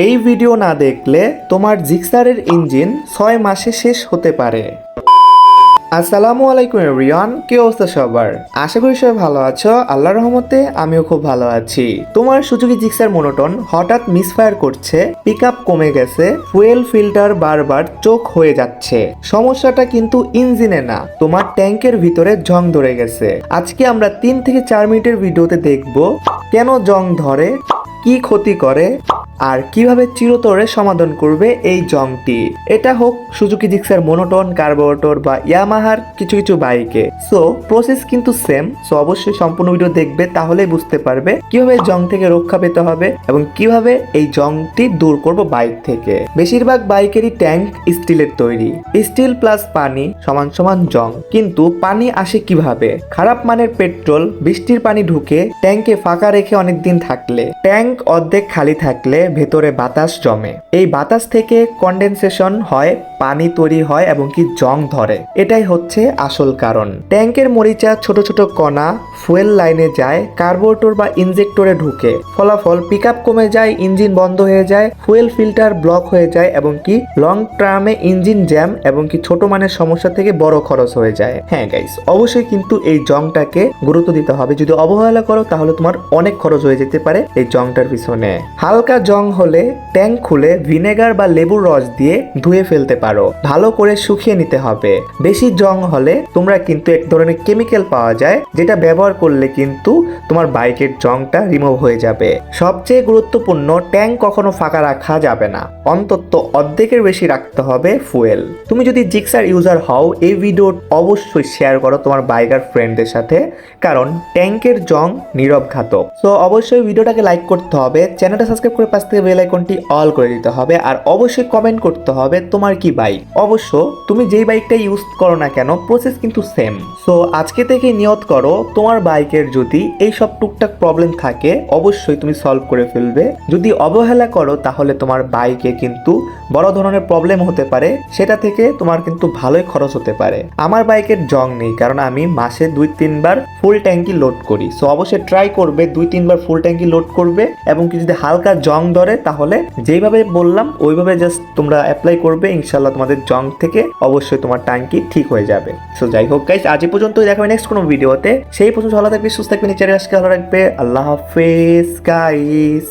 এই ভিডিও না দেখলে তোমার জিক্সারের ইঞ্জিন 6 মাসে শেষ হতে পারে। আসসালামু আলাইকুম এভরিওয়ান, কি অবস্থা সবার? আশা করি সবাই ভালো আছো। আল্লাহর রহমতে আমিও খুব ভালো আছি। তোমার সুজুকি জিক্সার মোনোটন হঠাৎ মিসফায়ার করছে, পিকআপ কমে গেছে, ফুয়েল ফিল্টার বারবার চোক হয়ে যাচ্ছে। সমস্যাটা কিন্তু ইঞ্জিনে না, তোমার ট্যাঙ্কের ভিতরে জং ধরে গেছে। আজকে আমরা 3 থেকে 4 মিনিটের ভিডিওতে দেখব কেন জং ধরে, কি ক্ষতি করে, আর কিভাবে চিরতরে সমাধান করবে এই জংটি। এটা হোক সুজুকি জিক্সার মোনোটন, কার্বোরেটর বা ইয়ামাহার কিছু কিছু বাইকে। সো প্রসেস কিন্তু সেম। সো অবশ্যই সম্পূর্ণ ভিডিও দেখবে, তাহলেই বুঝতে পারবে কিভাবে জং থেকে রক্ষা পেতে হবে এবং কিভাবে এই জংটি দূর করব বাইক থেকে। বেশিরভাগ বাইকেরই ট্যাঙ্ক স্টিলের তৈরি। স্টিল প্লাস পানি সমান সমান জং। কিন্তু পানি আসে কিভাবে? খারাপ মানের পেট্রোল, বৃষ্টির পানি ঢুকে ট্যাঙ্কে ফাঁকা রেখে অনেকদিন থাকলে, ট্যাঙ্ক অর্ধেক খালি থাকলে ভেতরে বাতাস জমে। এই বাতাস থেকে কন্ডেনসেশন হয়, পানি তৈরি হয় এবং কি জং ধরে। এটাই হচ্ছে আসল কারণ। ট্যাঙ্কের মরিচা ছোট ছোট কণা ফুয়েল লাইনে যায়, কার্বোরেটর বা ইনজেক্টরে ঢুকে। ফলাফল পিকআপ কমে যায়, ইঞ্জিন বন্ধ হয়ে যায়, ফুয়েল ফিল্টার ব্লক হয়ে যায় এবং কি লং টার্মে ইঞ্জিন জ্যাম এবং কি ছোট মানের সমস্যা থেকে বড় খরচ হয়ে যায়। হ্যাঁ গাইস, অবশ্যই কিন্তু এই জংটাকে গুরুত্ব দিতে হবে। যদি অবহেলা করো তাহলে তোমার অনেক খরচ হয়ে যেতে পারে এই জংটার পিছনে। হালকা জং হলে ট্যাঙ্ক খুলে ভিনেগার বা লেবুর রস দিয়ে ধুয়ে ফেলতে পারো। ভালো করে শুকিয়ে নিতে হবে। বেশি জং হলে তোমরা কিন্তু এক ধরনের কেমিক্যাল পাওয়া যায়, যেটা ব্যবহার করলে কিন্তু তোমার বাইকের জংটা রিমুভ হয়ে যাবে। সবচেয়ে গুরুত্বপূর্ণ, ট্যাঙ্ক কখনো ফাঁকা রাখা যাবে না, অন্তত অর্ধেকের বেশি রাখতে হবে ফুয়েল। তুমি যদি জিক্সার ইউজার হও, এই ভিডিও অবশ্যই শেয়ার করো তোমার বাইকার ফ্রেন্ডদের সাথে, কারণ ট্যাঙ্কের জং নীরব ঘাতক। সো অবশ্যই ভিডিওটাকে লাইক করতে হবে, চ্যানেলটা সাবস্ক্রাইব করে পাশ থেকে বেল আইকনটি অল করে দিতে হবে, আর অবশ্যই কমেন্ট করতে হবে তোমার কি বাইক। অবশ্য তুমি যেই বাইকটা ইউজ করো না কেন, প্রসেস কিন্তু সেম। সো আজকে থেকে নিয়ত করো, তোমার বাইকের যদি এই সব টুকটাক প্রবলেম থাকে অবশ্যই তুমি সলভ করে ফেলবে। যদি অবহেলা করো তাহলে তোমার বাইকে কিন্তু বড় ধরনের প্রবলেম হতে পারে, সেটা থেকে তোমার কিন্তু ভালোই খরচ হতে পারে। আমার বাইকের জং নেই, কারণ আমি মাসে 2-3 বার ফুল ট্যাঙ্কি লোড করি। সো অবশ্যই ট্রাই করবে 2-3 বার ফুল ট্যাঙ্কি লোড করবে, এবং কি যদি হালকা জং ধরে তাহলে যেইভাবে বললাম ওইভাবে জাস্ট তোমরা অ্যাপ্লাই করবে। ইনশাল্লাহ তোমাদের জং থেকে অবশ্যই তোমার ট্যাঙ্কি ঠিক হয়ে যাবে। সো যাই হোক গাইস, আজ এই পর্যন্তই, দেখা হবে নেক্সট কোনো ভিডিওতে। সেই পর্যন্ত ভালো থাকবে, সুস্থ থাকবে, নিচে আজকে ভালো রাখবে। আল্লাহ হাফেজ গাইস।